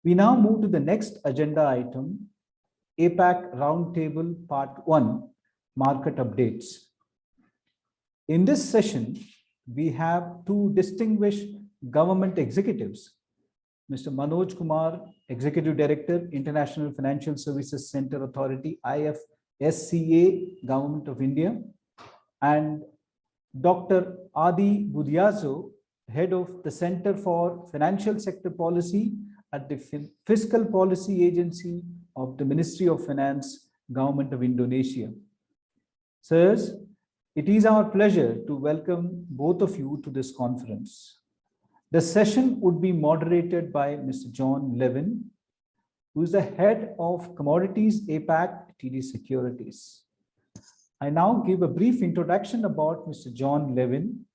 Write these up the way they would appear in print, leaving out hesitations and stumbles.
We now move to the next agenda item, APAC Roundtable Part 1, Market Updates. In this session, we have two distinguished government executives, Mr. Manoj Kumar, Executive Director, International Financial Services Center Authority, IFSCA, Government of India, and Dr. Adi Budiazo, Head of the Center for Financial Sector Policy at the Fiscal Policy Agency of the Ministry of Finance, Government of Indonesia. Sirs, it is our pleasure to welcome both of you to this conference. The session would be moderated by Mr. John Levin, who is the Head of Commodities APAC TD Securities. I now give a brief introduction about Mr. John Levin.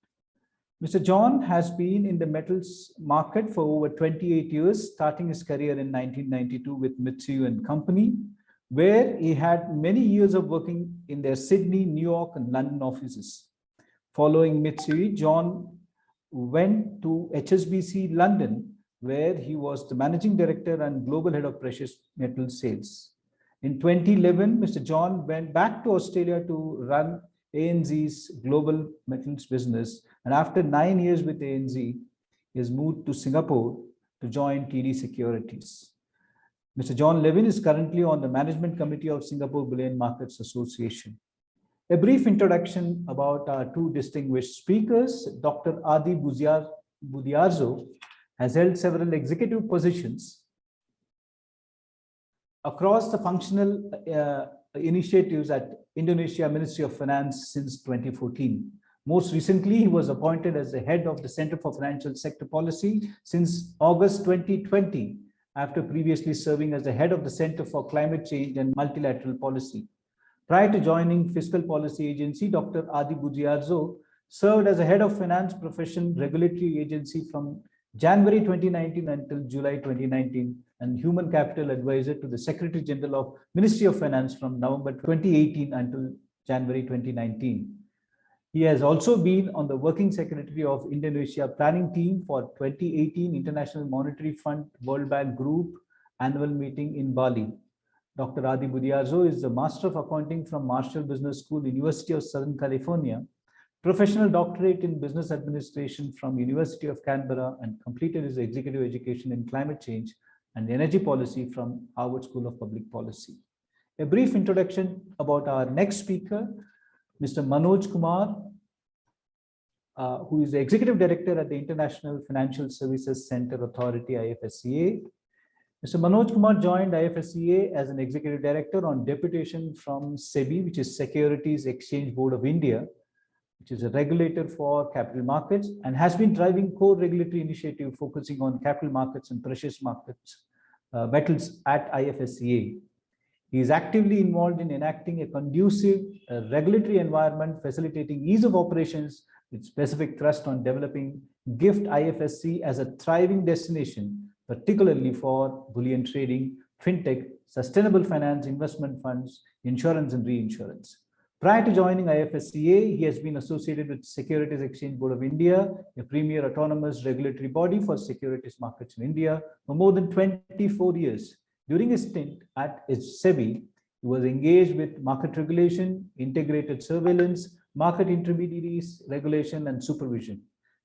Mr. John has been in the metals market for over 28 years, starting his career in 1992 with Mitsui & Company, where he had many years of working in their Sydney, New York, and London offices. Following Mitsui, John went to HSBC London, where he was the Managing Director and Global Head of Precious Metal Sales. In 2011, Mr. John went back to Australia to run ANZ's global metals business. And after 9 years with ANZ, he has moved to Singapore to join TD Securities. Mr. John Levin is currently on the Management Committee of Singapore Bullion Markets Association. A brief introduction about our two distinguished speakers. Dr. Adi Budiazo has held several executive positions across the functional initiatives at Indonesia Ministry of Finance since 2014. Most recently, he was appointed as the head of the Center for Financial Sector Policy since August 2020, after previously serving as the head of the Center for Climate Change and Multilateral Policy. Prior to joining Fiscal Policy Agency, Dr. Adi Budiazo served as a head of Finance Profession Regulatory Agency from January 2019 until July 2019, and Human Capital Advisor to the Secretary General of Ministry of Finance from November 2018 until January 2019. He has also been on the Working Secretary of Indonesia Planning Team for 2018 International Monetary Fund World Bank Group Annual Meeting in Bali. Dr. Adi Budiazo is the Master of Accounting from Marshall Business School, University of Southern California, Professional Doctorate in Business Administration from University of Canberra, and completed his executive education in climate change and energy policy from Harvard School of Public Policy. A brief introduction about our next speaker, Mr. Manoj Kumar, who is the Executive Director at the International Financial Services Center Authority, IFSCA. Mr. Manoj Kumar joined IFSCA as an Executive Director on deputation from SEBI, which is Securities Exchange Board of India, which is a regulator for capital markets, and has been driving core regulatory initiative focusing on capital markets and precious markets, metals at IFSCA. He is actively involved in enacting a conducive regulatory environment, facilitating ease of operations with specific thrust on developing GIFT IFSC as a thriving destination, particularly for bullion trading, fintech, sustainable finance, investment funds, insurance and reinsurance. Prior to joining IFSCA, he has been associated with Securities Exchange Board of India, a premier autonomous regulatory body for securities markets in India, for more than 24 years. During his stint at SEBI, he was engaged with market regulation, integrated surveillance, market intermediaries, regulation, and supervision.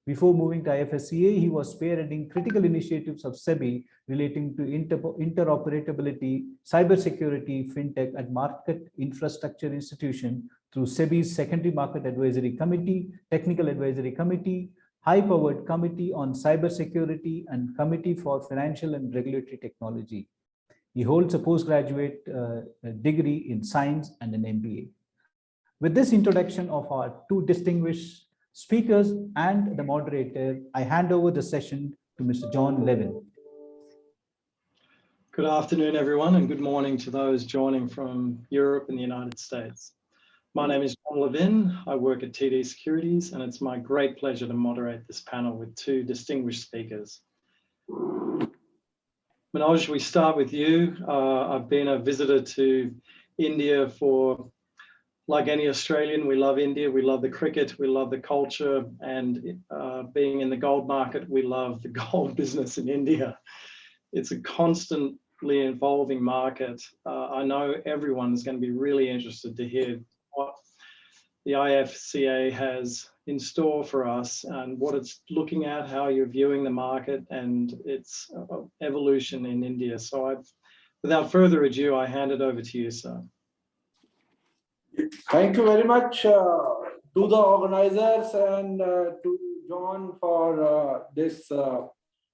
Before moving to IFSCA, he was spearheading critical initiatives of SEBI relating to interoperability, cybersecurity, fintech, and market infrastructure institution through SEBI's Secondary Market Advisory Committee, Technical Advisory Committee, High-Powered Committee on Cybersecurity, and Committee for Financial and Regulatory Technology. He holds a postgraduate degree in science and an MBA. With this introduction of our two distinguished speakers and the moderator, I hand over the session to Mr. John Levin. Good afternoon, everyone, and good morning to those joining from Europe and the United States. My name is John Levin. I work at TD Securities, and it's my great pleasure to moderate this panel with two distinguished speakers. Manoj, we start with you. I've been a visitor to India for, like any Australian, we love India, we love the cricket, we love the culture, and being in the gold market, we love the gold business in India. it's a constantly evolving market. I know everyone is going to be really interested to hear what the IFCA has in store for us and what it's looking at, how you're viewing the market and its evolution in India. So without further ado, I hand it over to you, sir. Thank you very much to the organizers and to John for this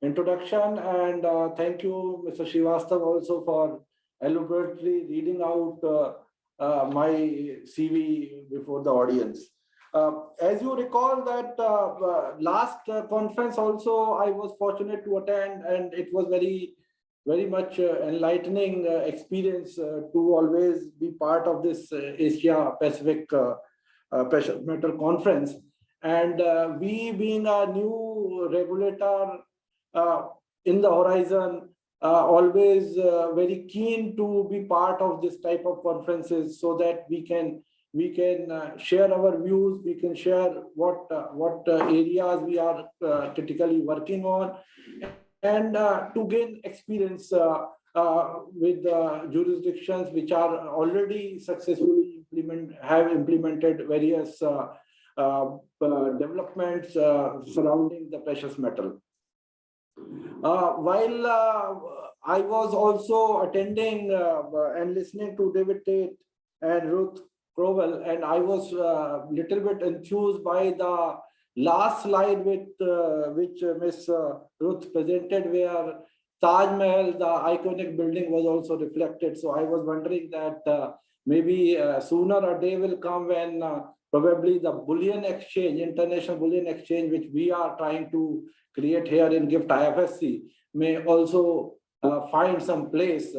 introduction, and thank you, Mr. Srivastav, also for elaborately reading out my CV before the audience. As you recall that last conference also I was fortunate to attend, and it was very much enlightening experience to always be part of this Asia Pacific Precious Metal Conference. And we being a new regulator in the horizon, always very keen to be part of this type of conferences so that we can share our views, we can share what areas we are critically working on, and to gain experience with jurisdictions which are already successfully implemented various developments surrounding the precious metal. While I was also attending and listening to David Tate and Ruth Crowell, and I was a little bit enthused by the last slide with which Ms. Ruth presented, where Taj Mahal, the iconic building, was also reflected. So I was wondering that maybe sooner a day will come when probably the bullion exchange, international bullion exchange, which we are trying to create here in GIFT IFSC, may also find some place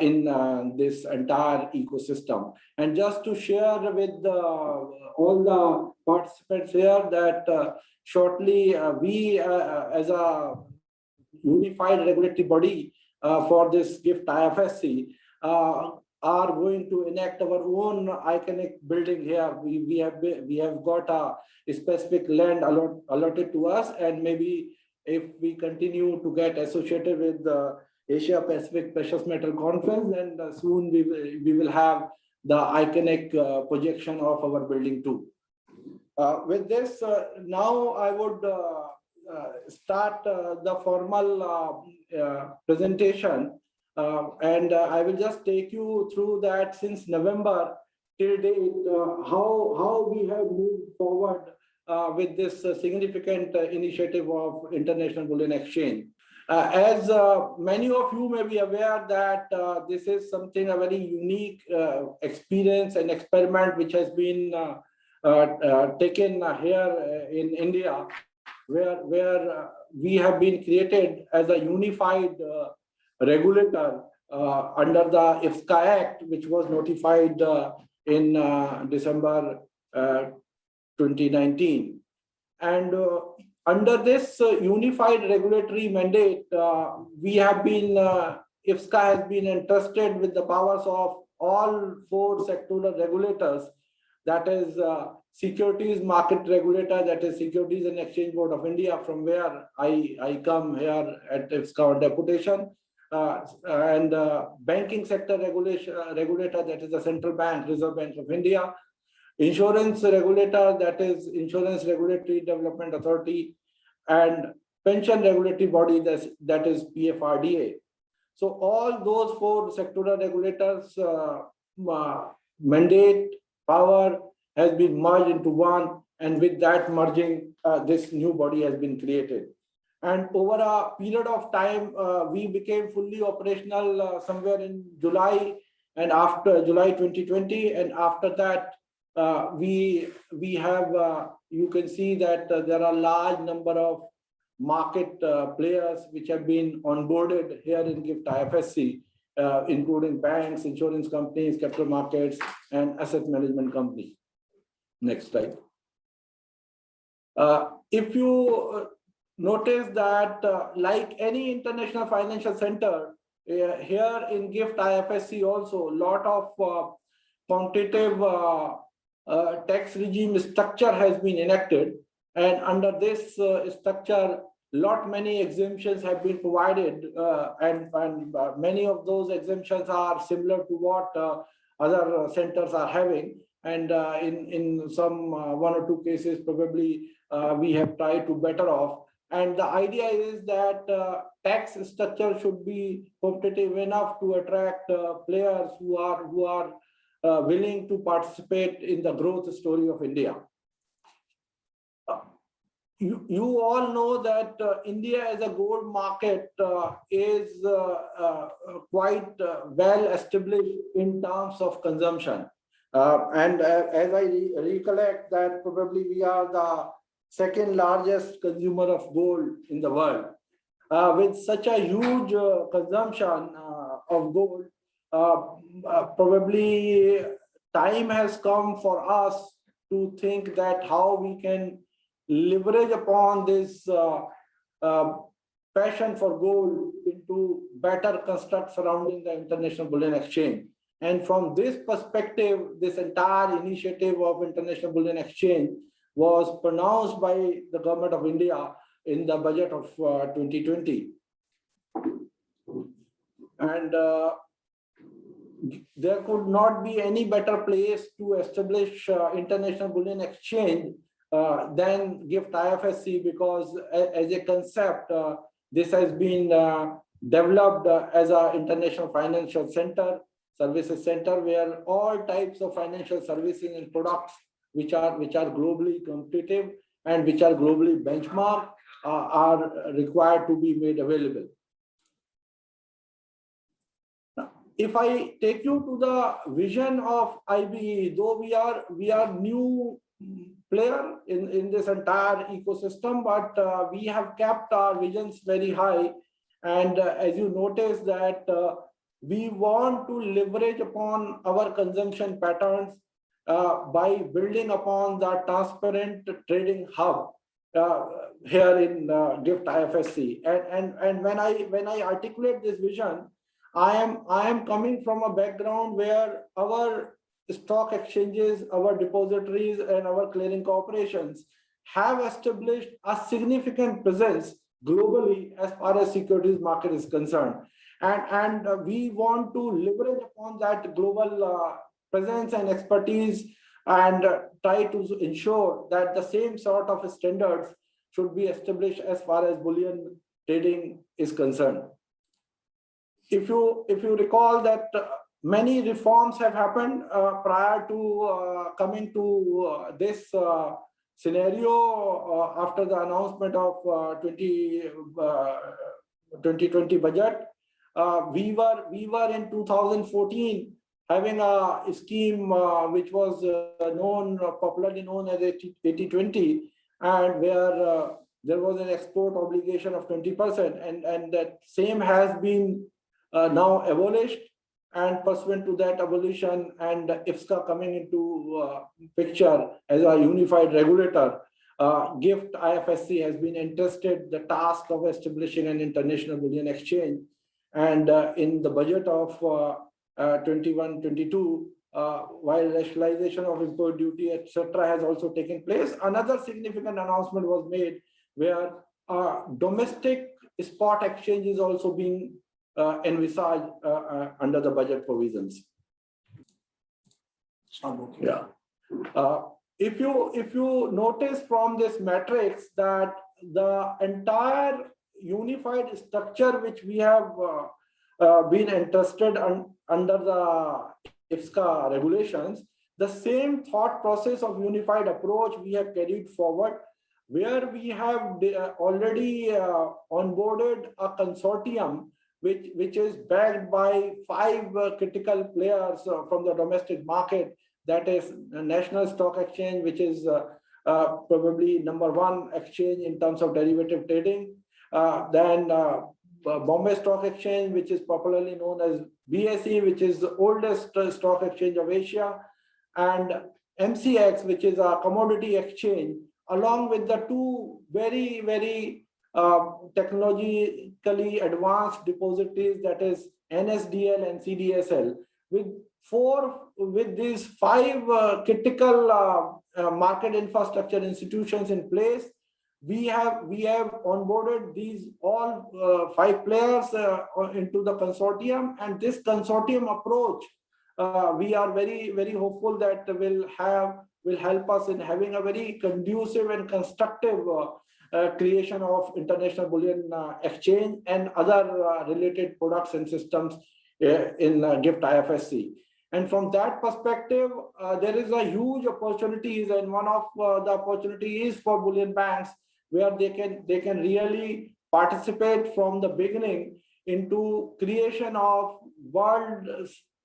in this entire ecosystem. And just to share with all the participants here that shortly we as a unified regulatory body for this GIFT IFSC are going to enact our own iconic building here. We have got a specific land allotted to us, and maybe if we continue to get associated with the Asia Pacific Precious Metal Conference, then soon we will have the iconic projection of our building too. With this, now I would start the formal presentation, and I will just take you through that since November till date, how we have moved forward with this significant initiative of International Bullion Exchange. As many of you may be aware that this is something, a very unique experience and experiment which has been taken here in India, where we have been created as a unified regulator under the IFSCA Act, which was notified in December 2019. And under this unified regulatory mandate, we have been, IFSCA has been entrusted with the powers of all 4 sectoral regulators, that is Securities Market Regulator, that is Securities and Exchange Board of India, from where I come here at IFSCA on deputation, and Banking Sector Regulator, that is the Central Bank, Reserve Bank of India, Insurance Regulator, that is Insurance Regulatory Development Authority, and Pension Regulatory Body, that is PFRDA. So all those 4 sectoral regulators mandate power has been merged into one, and with that merging, this new body has been created. And over a period of time, we became fully operational somewhere in July, and after July 2020, and after that, we have, you can see that there are a large number of market players which have been onboarded here in GIFT IFSC, including banks, insurance companies, capital markets, and asset management companies. Next slide. If you notice that like any international financial center, here in GIFT IFSC also, a lot of quantitative tax regime structure has been enacted, and under this structure, many exemptions have been provided, and many of those exemptions are similar to what other centers are having. And in some one or two cases, probably we have tried to better off. And the idea is that tax structure should be competitive enough to attract players who are willing to participate in the growth story of India. You all know that India as a gold market is quite well established in terms of consumption. And as I recollect that probably we are the second largest consumer of gold in the world. With such a huge consumption of gold, probably time has come for us to think that how we can leverage upon this passion for gold into better construct surrounding the International Bullion Exchange. And from this perspective, this entire initiative of International Bullion Exchange was pronounced by the Government of India in the budget of 2020. And there could not be any better place to establish International Bullion Exchange than GIFT IFSC, because as a concept, this has been developed as an international financial center, services center, where all types of financial services and products which are globally competitive and which are globally benchmarked are required to be made available. Now, if I take you to the vision of IBE, though we are new player in this entire ecosystem, but we have kept our visions very high. And as you notice that we want to leverage upon our consumption patterns by building upon the transparent trading hub here in GIFT IFSC. And when I articulate this vision, I am coming from a background where our stock exchanges, our depositories, and our clearing corporations have established a significant presence globally as far as securities market is concerned. And we want to leverage upon that global presence and expertise and try to ensure that the same sort of standards should be established as far as bullion trading is concerned. If you recall that many reforms have happened prior to coming to this scenario after the announcement of 2020 budget. We were in 2014 having a scheme which was popularly known as 80-20, and where there was an export obligation of 20%, and that same has been now abolished. And pursuant to that abolition and IFSCA coming into picture as a unified regulator, GIFT IFSC has been entrusted the task of establishing an international bullion exchange. And in the budget of 21-22, while rationalization of import duty, etc., has also taken place, another significant announcement was made where domestic spot exchange is also being envisaged under the budget provisions. Yeah. If you notice from this matrix that the entire unified structure which we have been entrusted under the IFSCA regulations, the same thought process of unified approach we have carried forward, where we have already onboarded a consortium which is backed by 5 critical players from the domestic market. That is National Stock Exchange, which is probably #1 exchange in terms of derivative trading. Then Bombay Stock Exchange, which is popularly known as BSE, which is the oldest stock exchange of Asia, and MCX, which is a commodity exchange, along with the 2 very, very technologically advanced depositories, that is NSDL and CDSL. With these 5 critical market infrastructure institutions in place, we have onboarded these all 5 players into the consortium, and this consortium approach we are very hopeful that will help us in having a very conducive and constructive creation of international bullion exchange and other related products and systems in GIFT IFSC. And from that perspective, there is a huge opportunities, and one of the opportunities for bullion banks where they can really participate from the beginning into creation of world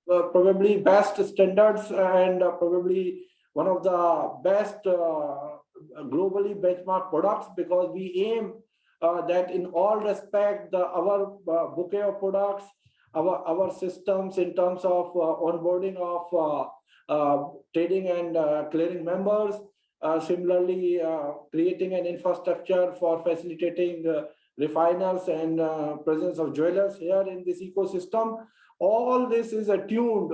probably best standards and probably one of the best globally benchmark products, because we aim that in all respect our bouquet of products, our systems in terms of onboarding of trading and clearing members, similarly creating an infrastructure for facilitating refiners and presence of jewelers here in this ecosystem. All this is attuned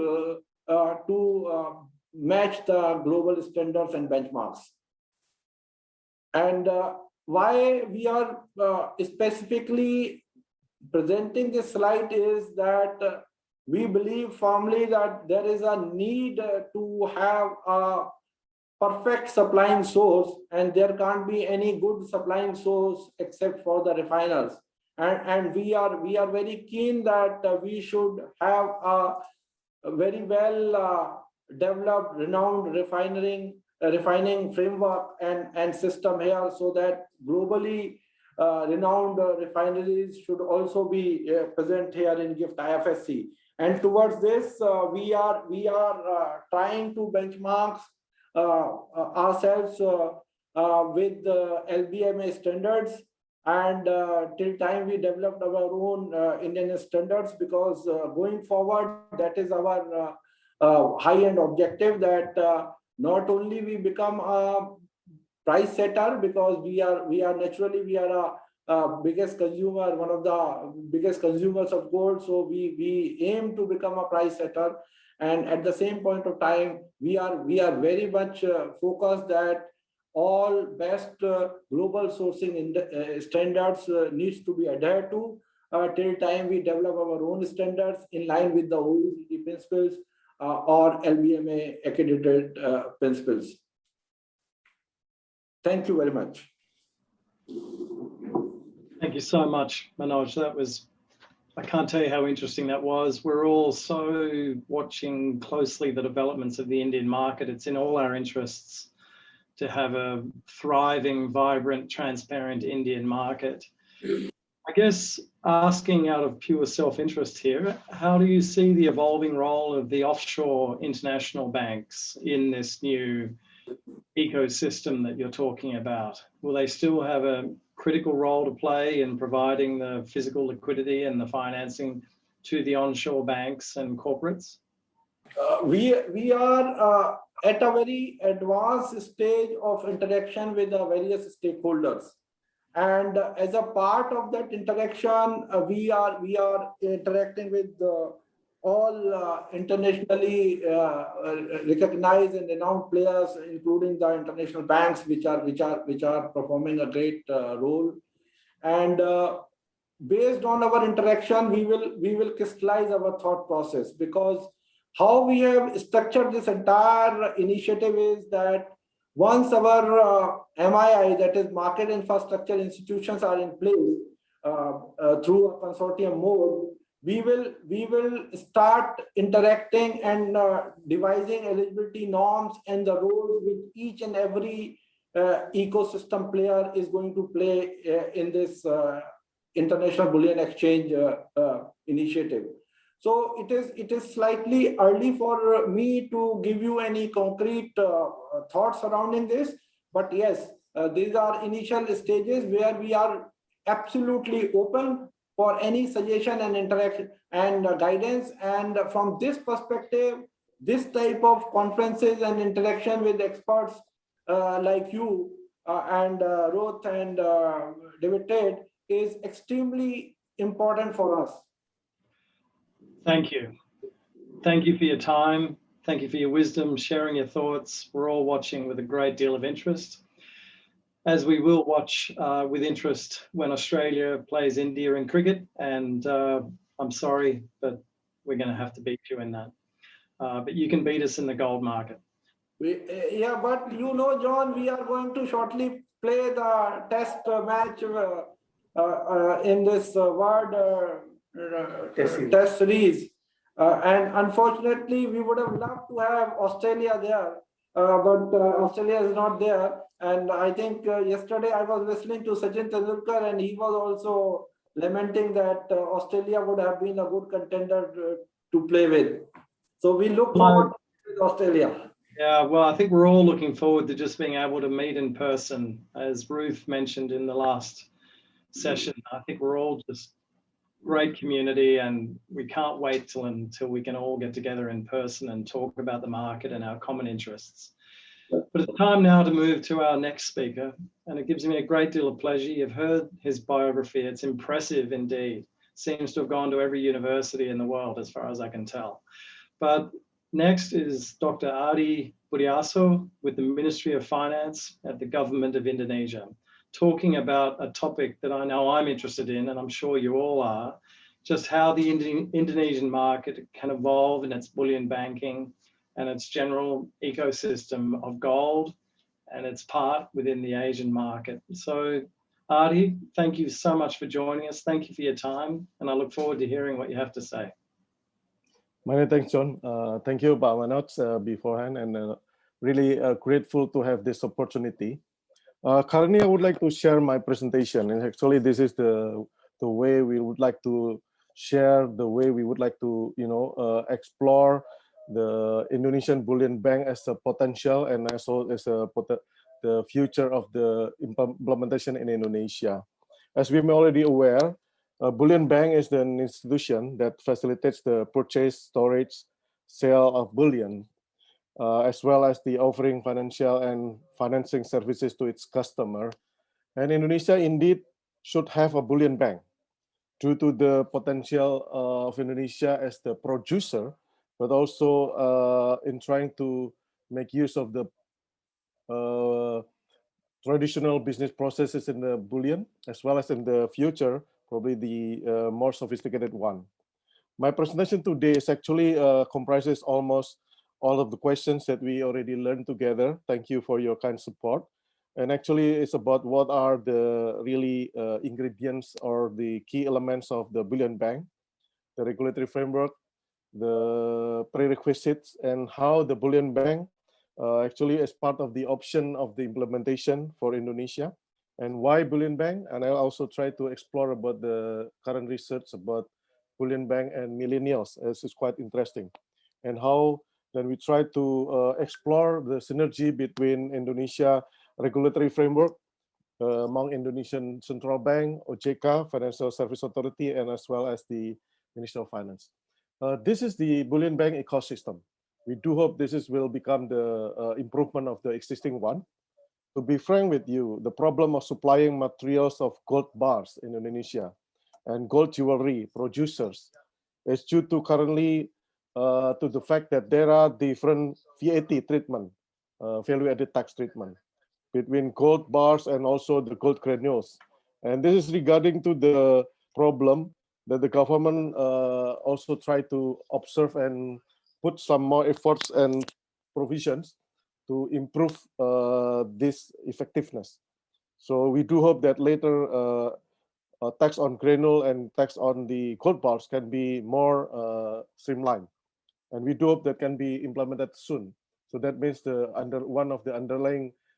to match the global standards and benchmarks. And why we are specifically presenting this slide is that we believe firmly that there is a need to have a perfect supplying source, and there can't be any good supplying source except for the refiners. And we are very keen that we should have a very well developed, renowned refining framework and system here, so that globally renowned refineries should also be present here in GIFT IFSC. And towards this, we are trying to benchmark ourselves with LBMA standards, and till time we developed our own Indian standards, because going forward, that is our high-end objective, that not only we become a price setter, because we are naturally a biggest consumer, one of the biggest consumers of gold, so we aim to become a price setter. And at the same point of time, we are very much focused that all best global sourcing standards needs to be adhered to till time we develop our own standards in line with the OECD principles or LBMA accredited principles. Thank you very much. Thank you so much, Manoj. That was, I can't tell you how interesting that was. We're all so watching closely the developments of the Indian market. It's in all our interests to have a thriving, vibrant, transparent Indian market. I guess asking out of pure self-interest here, how do you see the evolving role of the offshore international banks in this new ecosystem that you're talking about? Will they still have a critical role to play in providing the physical liquidity and the financing to the onshore banks and corporates? We are at a very advanced stage of interaction with the various stakeholders. And as a part of that interaction, we are interacting with all internationally recognized and renowned players, including the international banks, which are performing a great role. And based on our interaction, we will crystallize our thought process, because how we have structured this entire initiative is that once our MII, that is market infrastructure institutions, are in place through a consortium mode, we will start interacting and devising eligibility norms and the role which each and every ecosystem player is going to play in this international bullion exchange initiative. So it is slightly early for me to give you any concrete thoughts surrounding this, but yes, these are initial stages where we are absolutely open for any suggestion and interaction and guidance. And from this perspective, this type of conferences and interaction with experts like you and Ruth and David Tate is extremely important for us. Thank you. Thank you for your time. Thank you for your wisdom, sharing your thoughts. We're all watching with a great deal of interest. as we will watch with interest when Australia plays India in cricket. And I'm sorry, but we're going to have to beat you in that. But you can beat us in the gold market. Yeah, but you know, John, we are going to shortly play the test match in this test series. And unfortunately, we would have loved to have Australia there, but Australia is not there. And I think yesterday I was listening to Sachin Tendulkar, and he was also lamenting that Australia would have been a good contender to play with. So we look forward to Australia. Yeah, well, I think we're all looking forward to just being able to meet in person. As Ruth mentioned in the last session, I think we're all just great community, and we can't wait until we can all get together in person and talk about the market and our common interests. But it's time now to move to our next speaker, and it gives me a great deal of pleasure. You've heard his biography. It's impressive indeed. Seems to have gone to every university in the world, as far as I can tell. But next is Dr. Adi Budiaso with the Ministry of Finance at the Government of Indonesia, talking about a topic that I know I'm interested in, and I'm sure you all are, just how the Indonesian market can evolve in its bullion banking and its general ecosystem of gold and its part within the Asian market. So Adi, thank you so much for joining us. Thank you for your time, and I look forward to hearing what you have to say. Many thanks, John. Thank you, Pak Manoj, beforehand, and really grateful to have this opportunity. Currently, I would like to share my presentation, and actually, this is the way we would like to share, the way we would like to, explore the Indonesian Bullion Bank as a potential and also as the future of the implementation in Indonesia. As we are already aware, a bullion bank is an institution that facilitates the purchase, storage, sale of bullion, as well as the offering financial and financing services to its customer. And Indonesia indeed should have a bullion bank due to the potential of Indonesia as the producer, but also in trying to make use of the traditional business processes in the bullion, as well as in the future, probably the more sophisticated one. My presentation today is actually comprises almost all of the questions that we already learned together. Thank you for your kind support. And actually, it's about what are the really ingredients or the key elements of the bullion bank, the regulatory framework, the prerequisites, and how the bullion bank actually is part of the option of the implementation for Indonesia, and why bullion bank. And I'll also try to explore about the current research about bullion bank and millennials, as is quite interesting, and how then we try to explore the synergy between Indonesia regulatory framework among Indonesian Central Bank, OJK, Financial Service Authority, and as well as the Ministry of Finance. This is the bullion bank ecosystem. We do hope this will become the improvement of the existing one. To be frank with you, the problem of supplying materials of gold bars in Indonesia and gold jewelry producers is due to currently to the fact that there are different VAT treatment, value-added tax treatment, between gold bars and also the gold granules. And this is regarding to the problem that the government also try to observe and put some more efforts and provisions to improve this effectiveness. So we do hope that later tax on granule and tax on the gold bars can be more streamlined. And we do hope that can be implemented soon. So that means one of the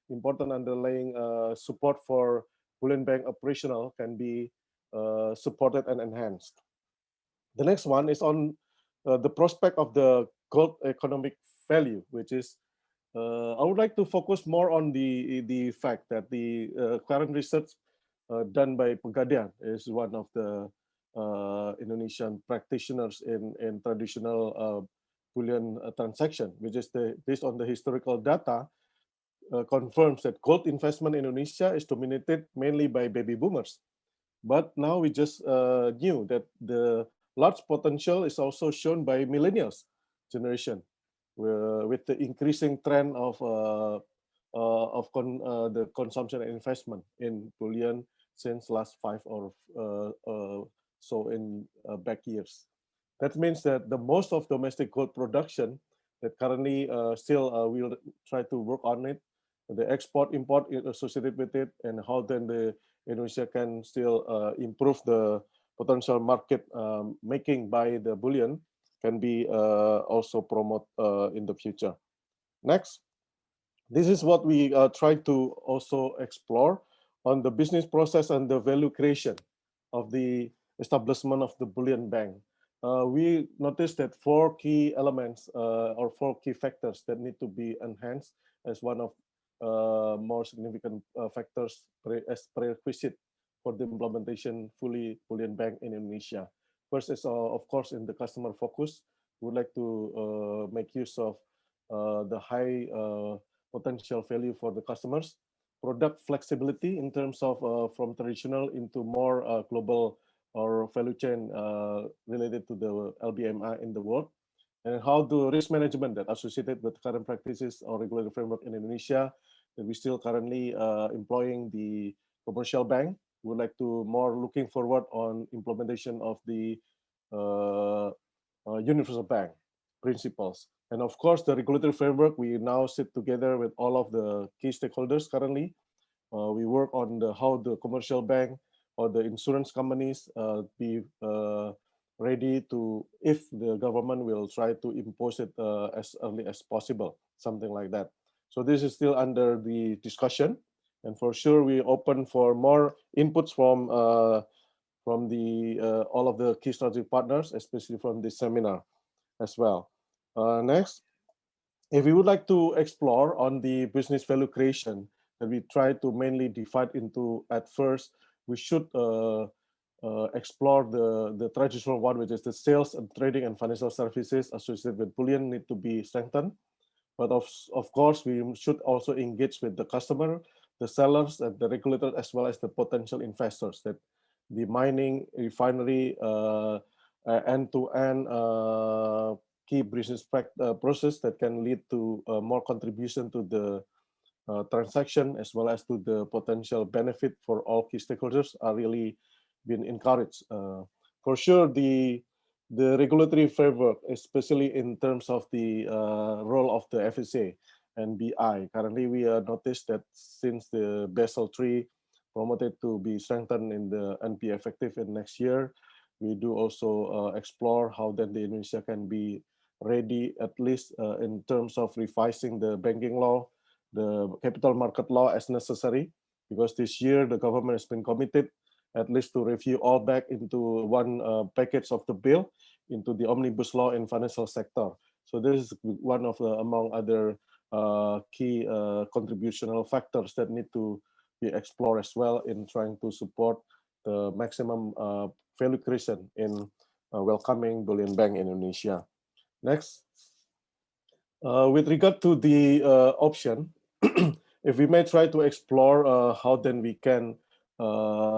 important underlying support for bullion bank operational can be supported and enhanced. The next one is on the prospect of the gold economic value, which is I would like to focus more on the fact that the current research done by Pegadaian is one of the Indonesian practitioners in traditional bullion transaction, which is based on the historical data, confirms that gold investment in Indonesia is dominated mainly by baby boomers. But now we just knew that the large potential is also shown by millennials generation, with the increasing trend of the consumption and investment in bullion since last 5 or so in back years. That means that the most of domestic gold production that currently still we'll try to work on it, the export import associated with it, and how then the Indonesia can still improve the potential market making by the bullion can be also promote in the future. Next, this is what we try to also explore on the business process and the value creation of the establishment of the bullion bank. We noticed that 4 key elements or 4 key factors that need to be enhanced as one of more significant factors as prerequisite for the implementation fully bullion bank in Indonesia. First is of course in the customer focus. We would like to make use of the high potential value for the customers, product flexibility in terms of from traditional into more global or value chain related to the LBMI in the world, and how the risk management that associated with current practices or regulatory framework in Indonesia that we still currently employing the commercial bank. We would like to more looking forward on implementation of the universal bank principles. And of course, the regulatory framework, we now sit together with all of the key stakeholders currently. We work on how the commercial bank or the insurance companies be ready to, if the government will try to impose it as early as possible, something like that. So this is still under the discussion. And for sure, we open for more inputs from the all of the key strategic partners, especially from this seminar as well. Next, if we would like to explore on the business value creation that we try to mainly divide into, at first, we should explore the traditional one, which is the sales and trading and financial services associated with bullion need to be strengthened. But of course, we should also engage with the customer, the sellers, and the regulator, as well as the potential investors, that the mining, refinery, end-to-end key business process that can lead to more contribution to the transaction, as well as to the potential benefit for all key stakeholders are really been encouraged. For sure, the regulatory framework, especially in terms of the role of the FSA and BI. Currently, we noticed that since the Basel III promoted to be strengthened in the and be effective in next year, we do also explore how then the Indonesia can be ready, at least in terms of revising the banking law, the capital market law as necessary, because this year the government has been committed at least to review all back into one package of the bill into the omnibus law in financial sector. So this is one of the, among other key contributional factors that need to be explored as well in trying to support the maximum value creation in welcoming bullion bank in Indonesia. Next, with regard to the option, if we may try to explore how then we can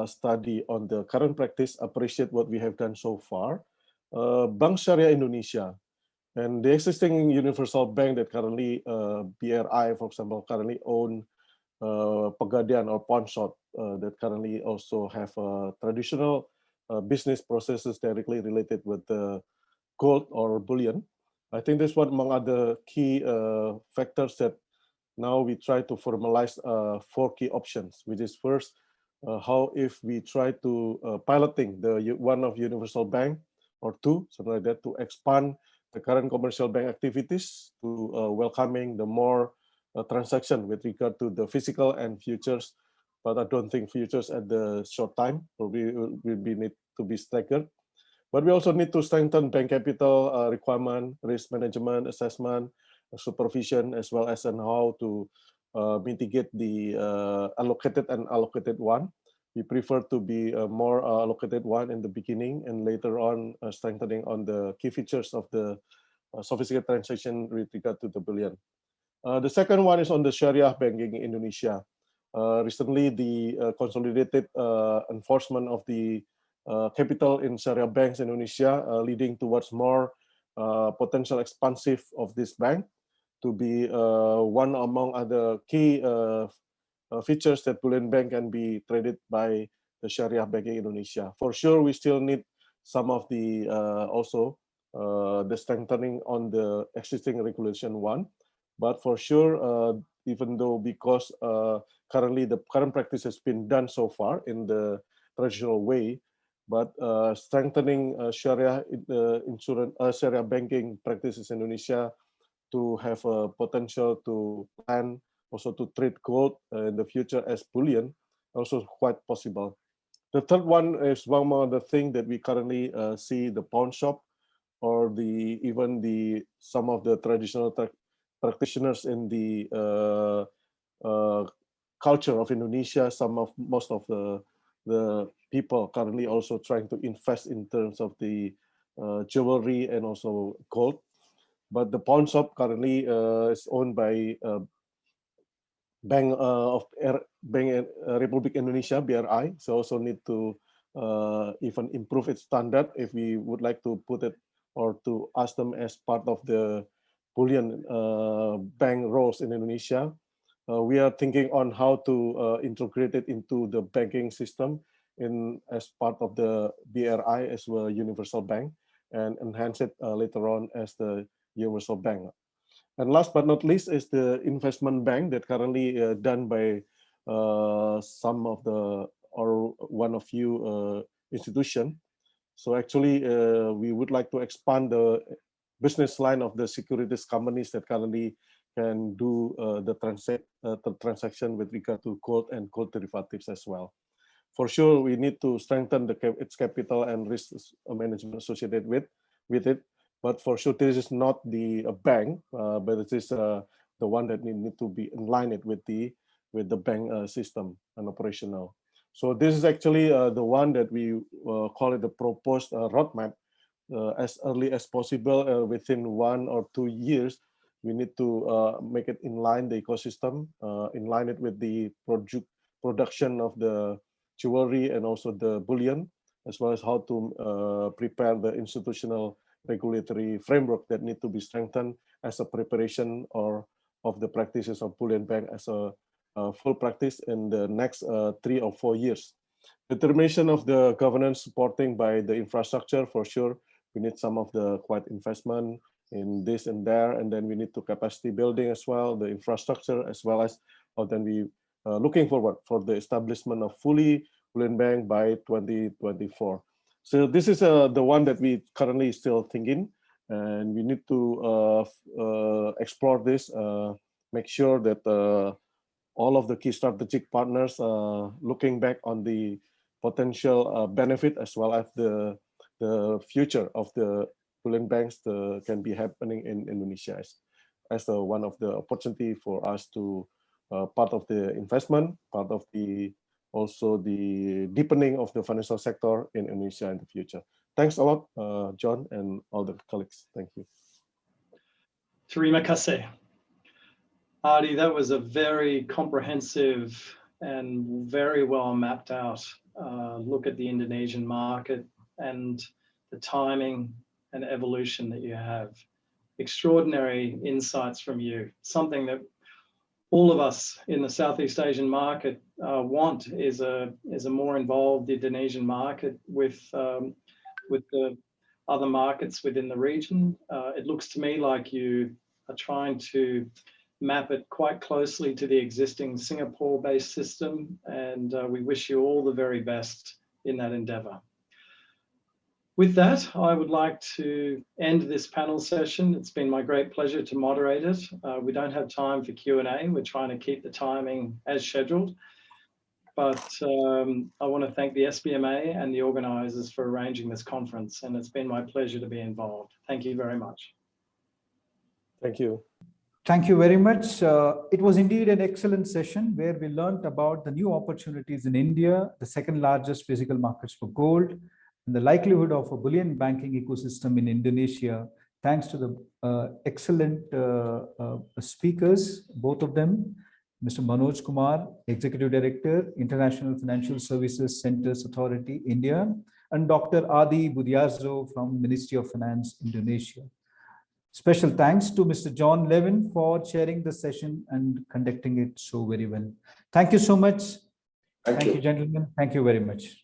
study on the current practice, appreciate what we have done so far. Bank Syariah Indonesia and the existing universal bank that currently BRI, for example, currently own Pegadaian or pawn shop that currently also have traditional business processes directly related with the gold or bullion. I think that's one among other key factors that now we try to formalize 4 key options, which is first, how if we try to piloting the one of universal bank or 2, something like that, to expand the current commercial bank activities to welcoming the more transaction with regard to the physical and futures, but I don't think futures at the short time probably will be need to be staggered. But we also need to strengthen bank capital requirement, risk management, assessment, supervision, as well as on how to mitigate the allocated and allocated one. We prefer to be a more allocated one in the beginning, and later on strengthening on the key features of the sophisticated transaction with regard to the bullion. The second one is on the Sharia banking in Indonesia. Recently, the consolidated enforcement of the capital in Sharia banks in Indonesia, leading towards more potential expansive of this bank to be one among other key features that bullion bank can be traded by the Sharia banking Indonesia. For sure, we still need some of the also the strengthening on the existing regulation one, but for sure, even though because currently the current practice has been done so far in the traditional way, but strengthening Sharia insurance, Sharia banking practices in Indonesia to have a potential to plan also to trade gold in the future as bullion, also quite possible. The third one is one more the thing that we currently see the pawn shop or the even the some of the traditional practitioners in the culture of Indonesia. Most of the people currently also trying to invest in terms of the jewelry and also gold. But the pawn shop currently is owned by Bank Republik Indonesia (BRI). So also need to even improve its standard if we would like to put it or to ask them as part of the bullion bank roles in Indonesia. We are thinking on how to integrate it into the banking system as part of the BRI as well universal bank and enhance it later on as the universal bank. And last but not least is the investment bank that currently done by some of the or one of few institution. So actually, we would like to expand the business line of the securities companies that currently can do the transaction with regard to gold and gold derivatives as well. For sure, we need to strengthen its capital and risk management associated with it. But for sure, this is not the bank, but it is the one that need to be in line with the bank system and operational. So this is actually the one that we call it the proposed roadmap. As early as possible, within 1 or 2 years, we need to make it in line the ecosystem, in line it with the production of the jewelry and also the bullion, as well as how to prepare the institutional regulatory framework that need to be strengthened as a preparation of the practices of bullion bank as a full practice in the next 3 or 4 years. Determination of the governance supporting by the infrastructure, for sure, we need some of the quite investment in this and there, and then we need to capacity building as well, the infrastructure, as well as then we looking forward for the establishment of fully bullion bank by 2024. So this is the one that we currently still thinking, and we need to explore this, make sure that all of the key strategic partners looking back on the potential benefit as well as the future of the bullion banks can be happening in Indonesia as one of the opportunity for us to part of the investment, part of the also the deepening of the financial sector in Indonesia in the future. Thanks a lot, John and all the colleagues. Thank you. Terima kasih. Adi, that was a very comprehensive and very well mapped out look at the Indonesian market and the timing and evolution that you have. Extraordinary insights from you, something that all of us in the Southeast Asian market want is a more involved Indonesian market with the other markets within the region. It looks to me like you are trying to map it quite closely to the existing Singapore-based system, and we wish you all the very best in that endeavor. With that, I would like to end this panel session. It's been my great pleasure to moderate it. We don't have time for Q&A. We're trying to keep the timing as scheduled. But I want to thank the SBMA and the organizers for arranging this conference, and it's been my pleasure to be involved. Thank you very much. Thank you. Thank you very much. It was indeed an excellent session where we learned about the new opportunities in India, the second largest physical markets for gold, and the likelihood of a bullion banking ecosystem in Indonesia, thanks to the excellent speakers, both of them, Mr. Manoj Kumar, Executive Director, International Financial Services Centers Authority, India, and Dr. Adi Budiarzo from Ministry of Finance, Indonesia. Special thanks to Mr. John Levin for chairing the session and conducting it so very well. Thank you so much. Thank you, gentlemen. Thank you very much.